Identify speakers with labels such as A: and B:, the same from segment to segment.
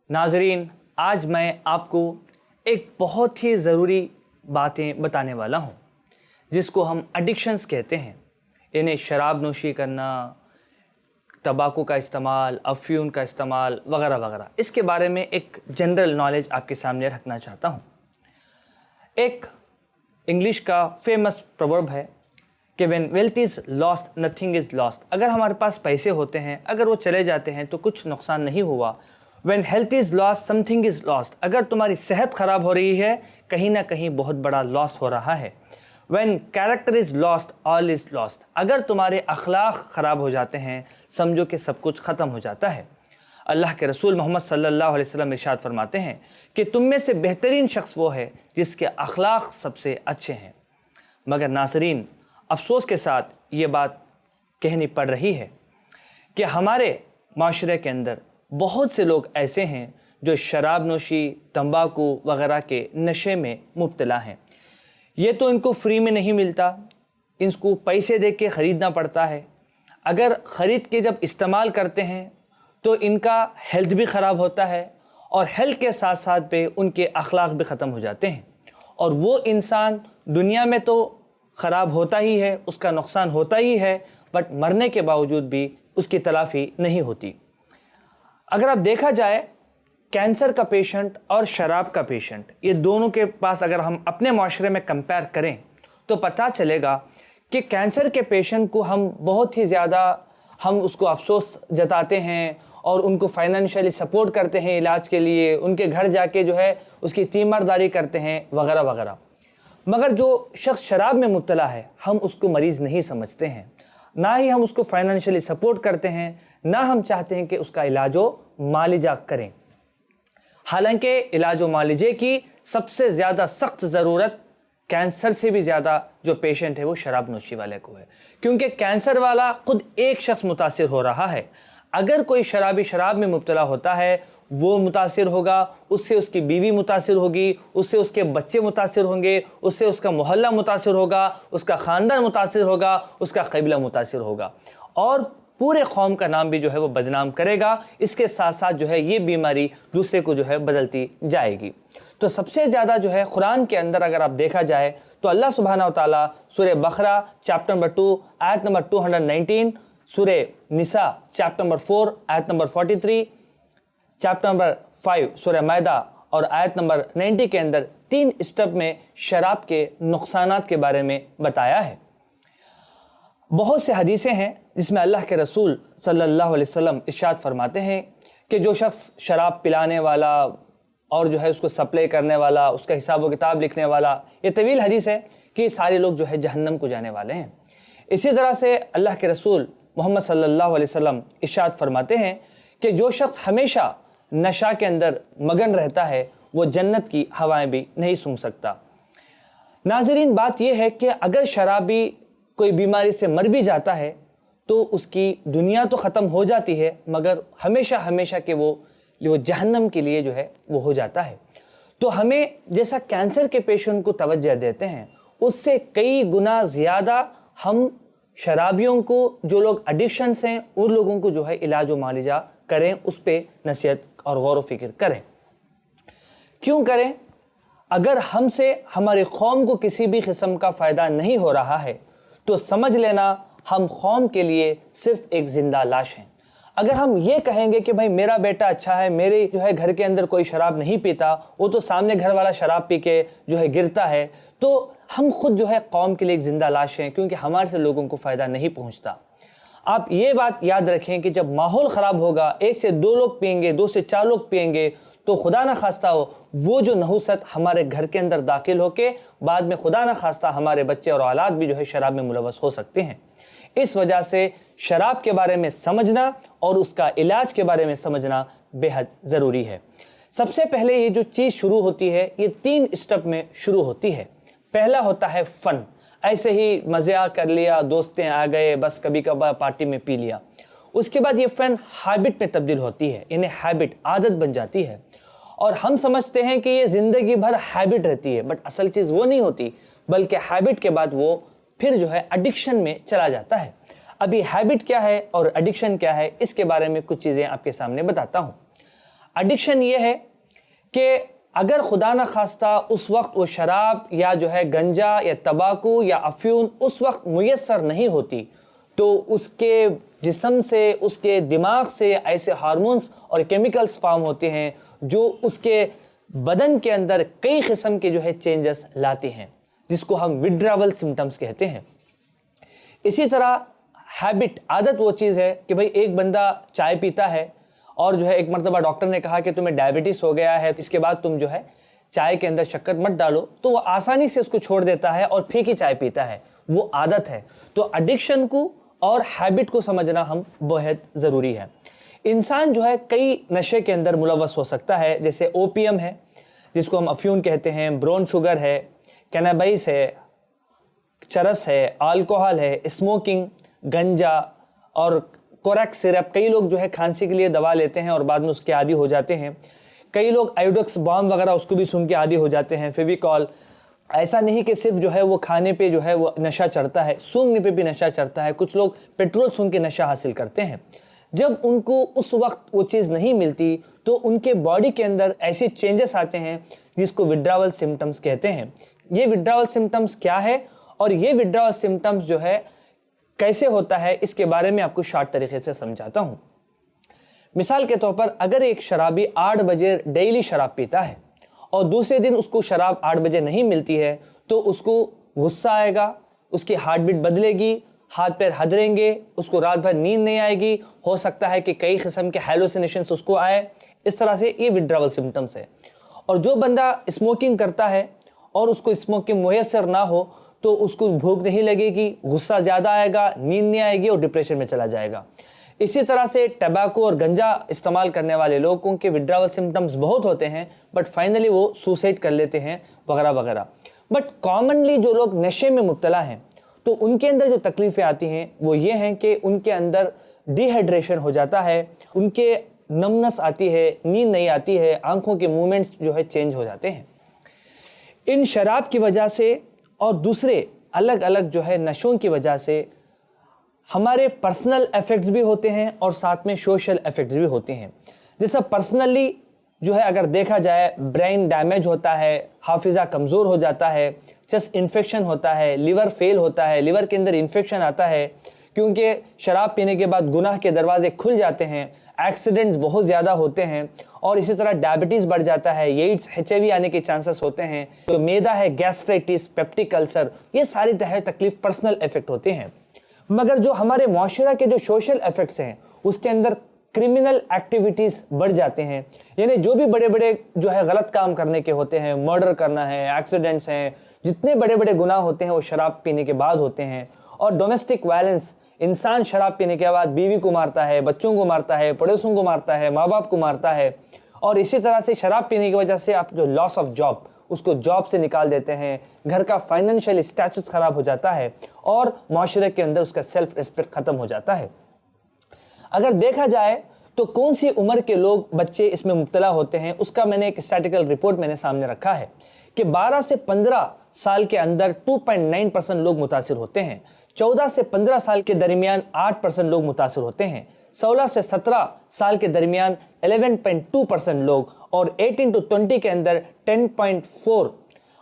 A: नाजरीन, आज मैं आपको एक बहुत ही ज़रूरी बातें बताने वाला हूँ जिसको हम एडिक्शंस कहते हैं। इन्हें शराब नोशी करना, तंबाकू का इस्तेमाल, अफ़्यून का इस्तेमाल वगैरह वगैरह, इसके बारे में एक जनरल नॉलेज आपके सामने रखना चाहता हूँ। एक इंग्लिश का फेमस प्रोवर्ब है कि when wealth is lost nothing is lost. अगर हमारे पास पैसे होते हैं, अगर वो चले जाते हैं तो कुछ नुकसान नहीं हुआ। When health is lost something is lost. अगर तुम्हारी सेहत ख़राब हो रही है, कहीं ना कहीं बहुत बड़ा लॉस हो रहा है। When character is lost all is lost. अगर तुम्हारे अखलाक ख़राब हो जाते हैं, समझो कि सब कुछ ख़त्म हो जाता है। अल्लाह के रसूल मोहम्मद सल्लल्लाहु अलैहि वसल्लम इरशाद फरमाते हैं कि तुम में से बेहतरीन शख्स वो है जिसके अखलाक सबसे अच्छे हैं। मगर नाज़रीन, अफसोस के साथ ये बात कहनी पड़ रही है कि हमारे माशरे के अंदर बहुत से लोग ऐसे हैं जो शराब नोशी, तंबाकू वगैरह के नशे में मुब्तला हैं। ये तो इनको फ्री में नहीं मिलता, इनको पैसे दे के ख़रीदना पड़ता है। अगर ख़रीद के जब इस्तेमाल करते हैं तो इनका हेल्थ भी ख़राब होता है और हेल्थ के साथ साथ पे उनके अखलाक भी ख़त्म हो जाते हैं। और वो इंसान दुनिया में तो ख़राब होता ही है, उसका नुकसान होता ही है, बट मरने के बावजूद भी उसकी तलाफ़ी नहीं होती। अगर आप देखा जाए, कैंसर का पेशेंट और शराब का पेशेंट, ये दोनों के पास अगर हम अपने माशरे में कंपेयर करें तो पता चलेगा कि कैंसर के पेशेंट को हम बहुत ही ज़्यादा उसको अफसोस जताते हैं और उनको फाइनेंशियली सपोर्ट करते हैं इलाज के लिए, उनके घर जाके जो है उसकी तीमारदारी करते हैं वगैरह वगैरह। मगर जो शख्स शराब में मुब्तला है, हम उसको मरीज़ नहीं समझते हैं, ना ही हम उसको फाइनेंशियली सपोर्ट करते हैं, ना हम चाहते हैं कि उसका इलाजो मालिजा करें। हालांकि इलाजो मालिजे की सबसे ज़्यादा सख्त ज़रूरत कैंसर से भी ज़्यादा जो पेशेंट है वो शराब नोशी वाले को है, क्योंकि कैंसर वाला खुद एक शख्स मुतासिर हो रहा है। अगर कोई शराबी शराब में मुब्तला होता है, वो मुतासिर होगा, उससे उसकी बीवी मुतासिर होगी, उससे उसके बच्चे मुतासिर होंगे, उससे उसका मोहल्ला मुतासिर होगा, उसका ख़ानदान मुतासिर होगा, उसका कबीला मुतासिर होगा और पूरे कौम का नाम भी जो है वो बदनाम करेगा। इसके साथ साथ जो है ये बीमारी दूसरे को जो है बदलती जाएगी। तो सबसे ज़्यादा जो है कुरान के अंदर अगर आप देखा जाए तो अल्लाह सुब्हानहू व तआला सूरह बकरा चैप्टर नंबर 2 आयत नंबर 219, सूरह निसा चैप्टर नंबर 4 आयत नंबर 43, चैप्टर नंबर 5 सूरह मायदा और आयत नंबर 90 के अंदर 3 स्टेप में शराब के नुकसानात के बारे में बताया है। बहुत से हदीसें हैं जिसमें अल्लाह के रसूल सल्लल्लाहु अलैहि वसल्लम इरशाद फरमाते हैं कि जो शख्स शराब पिलाने वाला और जो है उसको सप्लाई करने वाला, उसका हिसाब व किताब लिखने वाला, ये तवील हदीस है कि सारे लोग जो है जहन्नम को जाने वाले हैं। इसी तरह से अल्लाह के रसूल मोहम्मद सल्लल्लाहु अलैहि वसल्लम इरशाद फरमाते हैं कि जो शख्स हमेशा नशा के अंदर मगन रहता है वो जन्नत की हवाएं भी नहीं सूंघ सकता। नाज़रीन, बात यह है कि अगर शराबी कोई बीमारी से मर भी जाता है तो उसकी दुनिया तो ख़त्म हो जाती है, मगर हमेशा हमेशा के वो जहन्नम के लिए जो है वो हो जाता है। तो हमें जैसा कैंसर के पेशेंट को तवज्जो देते हैं, उससे कई गुना ज़्यादा हम शराबियों को, जो लोग एडिक्शंस हैं, उन लोगों को जो है इलाज व मालिजा करें, उस पर नसीहत और गौर व फिक्र करें। क्यों करें? अगर हमसे हमारी कौम को किसी भी किस्म का फ़ायदा नहीं हो रहा है तो समझ लेना हम कौम के लिए सिर्फ एक ज़िंदा लाश हैं। अगर हम ये कहेंगे कि भाई मेरा बेटा अच्छा है, मेरे जो है घर के अंदर कोई शराब नहीं पीता, वो तो सामने घर वाला शराब पी के जो है गिरता है, तो हम खुद जो है कौम के लिए एक ज़िंदा लाश हैं, क्योंकि हमारे से लोगों को फ़ायदा नहीं पहुँचता। आप ये बात याद रखें कि जब माहौल ख़राब होगा, 1 से 2 लोग पिएंगे, 2 से 4 लोग पिएंगे, तो खुदा ना खास्ता हो वो जो नहुसत हमारे घर के अंदर दाखिल होके बाद में खुदा ना खास्ता हमारे बच्चे और औलाद भी जो है शराब में मुलव्वस हो सकते हैं। इस वजह से शराब के बारे में समझना और उसका इलाज के बारे में समझना बेहद ज़रूरी है। सबसे पहले ये जो चीज़ शुरू होती है, ये 3 स्टेप में शुरू होती है। पहला होता है फ़न, ऐसे ही मज़ाक कर लिया, दोस्तें आ गए, बस कभी कभार पार्टी में पी लिया। उसके बाद ये फ़न हैबिट में तब्दील होती है, इन्हें हैबिट, आदत बन जाती है और हम समझते हैं कि ये ज़िंदगी भर हैबिट रहती है, बट असल चीज़ वो नहीं होती, बल्कि हैबिट के बाद वो फिर जो है एडिक्शन में चला जाता है। अभी हैबिट क्या है और एडिक्शन क्या है, इसके बारे में कुछ चीज़ें आपके सामने बताता हूँ। एडिक्शन ये है कि अगर खुदा न खास्ता उस वक्त वो शराब या जो है गंजा या तंबाकू या अफ्यून उस वक्त मुयस्सर नहीं होती तो उसके जिस्म से, उसके दिमाग से ऐसे हार्मोन्स और केमिकल्स फॉर्म होते हैं जो उसके बदन के अंदर कई किस्म के जो है चेंजेस लाती हैं, जिसको हम विड्रावल सिम्टम्स कहते हैं। इसी तरह हैबिट, आदत वो चीज़ है कि भाई एक बंदा चाय पीता है और जो है एक मरतबा डॉक्टर ने कहा कि तुम्हें डायबिटीज़ हो गया है, इसके बाद तुम जो है चाय के अंदर शक्कर मत डालो, तो वो आसानी से उसको छोड़ देता है और फीकी चाय पीता है, वो आदत है। तो एडिक्शन को और हैबिट को समझना हम बेहद ज़रूरी है। इंसान जो है कई नशे के अंदर मुलव्वस हो सकता है, जैसे ओपीएम है जिसको हम अफ्यून कहते हैं, ब्राउन शुगर है, कैनाबाइस है, चरस है, अल्कोहल है, स्मोकिंग, गंजा और कोरैक सिरप। कई लोग जो है खांसी के लिए दवा लेते हैं और बाद में उसके आदी हो जाते हैं। कई लोग आयोडेक्स बॉम्ब वगैरह उसको भी सुन के आदी हो जाते हैं, फेविकॉल। ऐसा नहीं कि सिर्फ जो है वो खाने पे जो है वो नशा चढ़ता है, सूंघने पे भी नशा चढ़ता है। कुछ लोग पेट्रोल सूंघ के नशा हासिल करते हैं। जब उनको उस वक्त वो चीज़ नहीं मिलती तो उनके बॉडी के अंदर ऐसे चेंजेस आते हैं जिसको विड्रावल सिम्टम्स कहते हैं। ये विड्रावल सिम्टम्स क्या है और ये विड्रावल सिम्टम्स जो है कैसे होता है, इसके बारे में आपको शॉर्ट तरीके से समझाता हूँ। मिसाल के तौर पर अगर एक शराबी 8 बजे डेली शराब पीता है और दूसरे दिन उसको शराब 8 बजे नहीं मिलती है तो उसको गुस्सा आएगा, उसकी हार्ट बीट बदलेगी, हाथ पैर हदरेंगे, उसको रात भर नींद नहीं आएगी, हो सकता है कि कई किस्म के हैलोसिनेशंस उसको आए। इस तरह से ये विड्रावल सिम्टम्स है। और जो बंदा स्मोकिंग करता है और उसको स्मोकिंग मुयस्सर ना हो तो उसको भूख नहीं लगेगी, गुस्सा ज़्यादा आएगा, नींद नहीं आएगी और डिप्रेशन में चला जाएगा। इसी तरह से टबैको और गंजा इस्तेमाल करने वाले लोगों के विड्रावल सिम्टम्स बहुत होते हैं, बट फाइनली वो सुसाइड कर लेते हैं वगैरह वगैरह। बट कॉमनली जो लोग नशे में मुब्तला हैं तो उनके अंदर जो तकलीफ़ें आती हैं वो ये हैं कि उनके अंदर डिहाइड्रेशन हो जाता है, उनके नमनस आती है, नींद नहीं आती है, आंखों के मूवमेंट्स जो है चेंज हो जाते हैं। इन शराब की वजह से और दूसरे अलग अलग जो है नशों की वजह से हमारे पर्सनल इफ़ेक्ट्स भी होते हैं और साथ में सोशल इफ़ेक्ट्स भी होते हैं। जैसा पर्सनली जो है अगर देखा जाए, ब्रेन डैमेज होता है, हाफिज़ा कमज़ोर हो जाता है, चेस्ट इन्फेक्शन होता है, लिवर फेल होता है, लिवर के अंदर इन्फेक्शन आता है क्योंकि शराब पीने के बाद गुनाह के दरवाजे खुल जाते हैं, एक्सीडेंट्स बहुत ज़्यादा होते हैं और इसी तरह डायबिटीज़ बढ़ जाता है, एड्स, HIV आने के चांसेस होते हैं, तो मैदा है, गैस्ट्राइटिस, पेप्टिक अल्सर, ये सारी तकलीफ पर्सनल इफ़ेक्ट होते हैं। मगर जो हमारे माशरा के जो सोशल इफ़ेक्ट्स हैं उसके अंदर क्रिमिनल एक्टिविटीज़ बढ़ जाते हैं। यानी जो भी बड़े बड़े जो है गलत काम करने के होते हैं, मर्डर करना है, एक्सीडेंट्स हैं, जितने बड़े बड़े गुनाह होते हैं वो शराब पीने के बाद होते हैं। और डोमेस्टिक वायलेंस, इंसान शराब पीने के बाद बीवी को मारता है, बच्चों को मारता है, पड़ोसियों को मारता है, माँ बाप को मारता है। और इसी तरह से शराब पीने की वजह से आप जो लॉस ऑफ जॉब, उसको जॉब से निकाल देते हैं, घर का फाइनेंशियल स्टेटस ख़राब हो जाता है और माशरे के अंदर उसका सेल्फ रिस्पेक्ट ख़त्म हो जाता है। अगर देखा जाए तो कौन सी उम्र के लोग, बच्चे इसमें मुब्तला होते हैं, उसका मैंने एक स्टैटिकल रिपोर्ट मैंने सामने रखा है कि 12 से 15 साल के अंदर 2.9% लोग मुतासिर होते हैं, 14 से 15 साल के दरमियान 8% लोग मुतासिर होते हैं, 16 से 17 साल के दरमियान 11.2% लोग और 18 to 20 के अंदर 10.4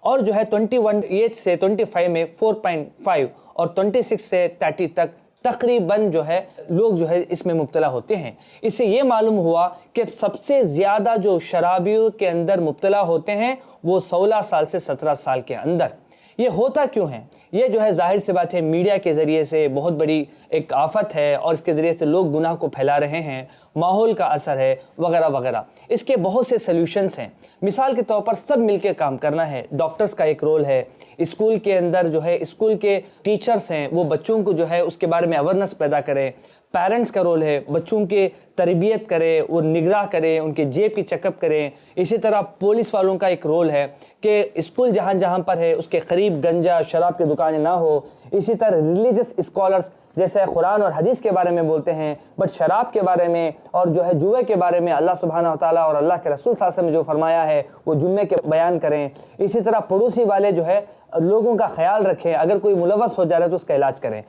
A: और जो है 21 एज से 25 में 4.5 और 26 से 30 तक तकरीबन जो है लोग जो है इसमें मुब्तला होते हैं। इससे ये मालूम हुआ कि सबसे ज़्यादा जो शराबियों के अंदर मुब्तला होते हैं वो 16 साल से 17 साल के अंदर। ये होता क्यों है? ये जो है जाहिर सी बात है मीडिया के ज़रिए से बहुत बड़ी एक आफत है और इसके ज़रिए से लोग गुनाह को फैला रहे हैं, माहौल का असर है वगैरह वगैरह। इसके बहुत से सल्यूशंस हैं। मिसाल के तौर पर सब मिलकर काम करना है। डॉक्टर्स का एक रोल है, स्कूल के अंदर जो है स्कूल के टीचर्स हैं वो बच्चों को जो है उसके बारे में अवेयरनेस पैदा करें। पेरेंट्स का रोल है, बच्चों के तरबियत करें, वो निगराह करें, उनके जेब की चेकअप करें। इसी तरह पुलिस वालों का एक रोल है कि स्कूल जहाँ जहाँ पर है उसके करीब गंजा शराब की दुकानें ना हो। इसी तरह रिलीजियस स्कॉलर्स जैसे कुरान और हदीस के बारे में बोलते हैं, बट शराब के बारे में और जो है जुए के बारे में अल्लाह सुब्हानहू व तआला और अल्लाह के रसूल सल्लल्लाहु अलैहि वसल्लम ने जो फरमाया है वो जुम्मे के बयान करें। इसी तरह पड़ोसी वाले जो है लोगों का ख्याल रखें, अगर कोई मुलव्वस हो जा रहा है तो उसका इलाज करें।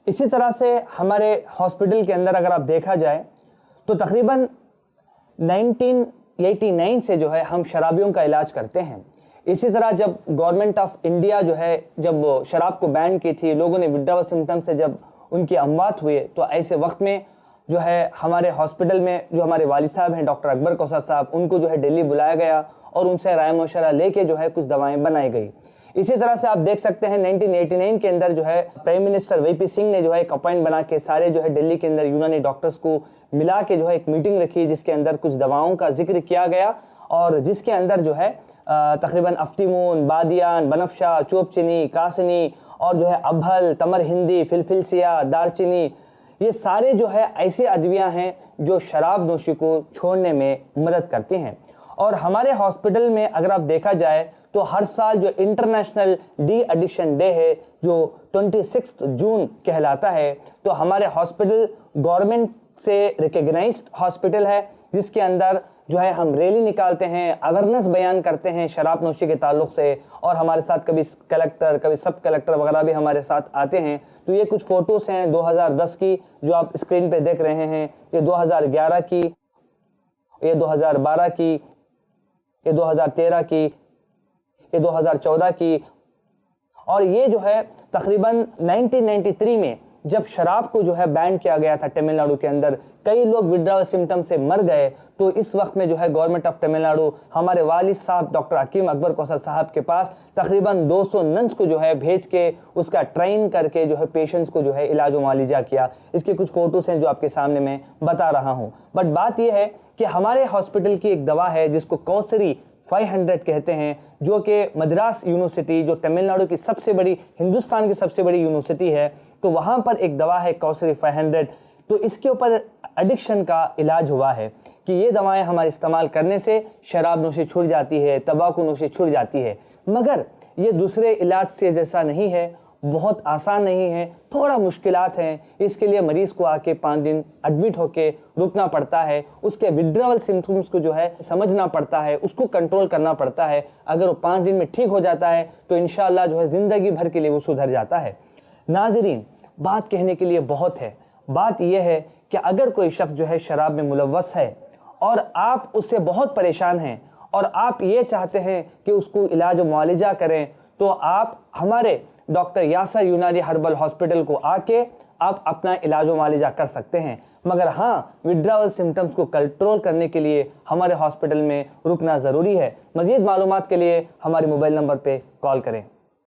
A: इसी तरह से हमारे हॉस्पिटल के अंदर अगर आप देखा जाए तो तकरीबन 1989 से जो है हम शराबियों का इलाज करते हैं। इसी तरह जब गवर्नमेंट ऑफ इंडिया जो है जब शराब को बैन की थी, लोगों ने विड्रावल सिम्टम्स से जब उनकी अमवात हुए, तो ऐसे वक्त में जो है हमारे हॉस्पिटल में जो हमारे वालिद साहब हैं डॉक्टर अकबर कौसर साहब, उनको जो है दिल्ली बुलाया गया और उनसे राय मशवरा लेके जो है कुछ दवाएं बनाई गई। इसी तरह से आप देख सकते हैं 1989 के अंदर जो है प्राइम मिनिस्टर वीपी सिंह ने जो है एक अपॉइंट बना के सारे जो है दिल्ली के अंदर यूनानी डॉक्टर्स को मिला के जो है एक मीटिंग रखी, जिसके अंदर कुछ दवाओं का जिक्र किया गया और जिसके अंदर जो है तकरीबन अफ्तीमून, बादियान, बनफशा, चोपचनी, कासनी और जो है अभल, तमर हिंदी, फिलफिलसिया, दारचीनी, ये सारे जो है ऐसे अदवियाँ हैं जो शराब नोशी को छोड़ने में मदद करती हैं। और हमारे हॉस्पिटल में अगर आप देखा जाए तो हर साल जो इंटरनेशनल डी एडिक्शन डे है जो 26 जून कहलाता है, तो हमारे हॉस्पिटल गवर्नमेंट से रिकग्नाइज्ड हॉस्पिटल है, जिसके अंदर जो है हम रैली निकालते हैं, अवेयरनेस बयान करते हैं शराब नोशी के ताल्लुक से, और हमारे साथ कभी कलेक्टर, कभी सब कलेक्टर वगैरह भी हमारे साथ आते हैं। तो ये कुछ फ़ोटोज़ हैं 2010 की जो आप स्क्रीन पे देख रहे हैं, ये 2011 की, ये 2012 की, ये 2013 की, ये 2014 की, और ये जो है तकरीबन 1993 में जब शराब को जो है बैन किया गया था तमिलनाडु के अंदर, कई लोग विड्रावल सिम्टम से मर गए। तो इस वक्त में जो है गवर्नमेंट ऑफ तमिलनाडु हमारे वालिद साहब डॉक्टर हकीम अकबर कौसर साहब के पास तकरीबन 200 नन्स को जो है भेज के उसका ट्रेन करके जो है पेशेंट्स को जो है इलाज मुआलिजा किया। इसके कुछ फ़ोटोज़ हैं जो आपके सामने मैं बता रहा हूँ। बट बात यह है कि हमारे हॉस्पिटल की एक दवा है जिसको कौसरी 500 कहते हैं, जो कि मद्रास यूनिवर्सिटी जो तमिलनाडु की सबसे बड़ी, हिंदुस्तान की सबसे बड़ी यूनिवर्सिटी है, तो वहाँ पर एक दवा है कौसरी 500। तो इसके ऊपर एडिक्शन का इलाज हुआ है कि ये दवाएं हमारे इस्तेमाल करने से शराब नोशी छूट जाती है, तंबाकू नोशी छूट जाती है। मगर ये दूसरे इलाज से जैसा नहीं है, बहुत आसान नहीं है, थोड़ा मुश्किलात हैं। इसके लिए मरीज़ को आके 5 दिन एडमिट होके रुकना पड़ता है, उसके विड्रावल सिम्टम्स को जो है समझना पड़ता है, उसको कंट्रोल करना पड़ता है। अगर वो 5 दिन में ठीक हो जाता है तो इंशाअल्लाह जो है ज़िंदगी भर के लिए वो सुधर जाता है। नाज़रीन, बात कहने के लिए बहुत है। बात यह है कि अगर कोई शख्स जो है शराब में मुलव्वस है और आप उससे बहुत परेशान हैं और आप ये चाहते हैं कि उसको इलाज मुआलिजा करें, तो आप हमारे डॉक्टर यासर यूनानी हर्बल हॉस्पिटल को आके आप अपना इलाज मुआलिजा कर सकते हैं। मगर हाँ, विड्रावल सिम्टम्स को कंट्रोल करने के लिए हमारे हॉस्पिटल में रुकना ज़रूरी है। मज़ीद मालूमात के लिए हमारे मोबाइल नंबर पे कॉल करें।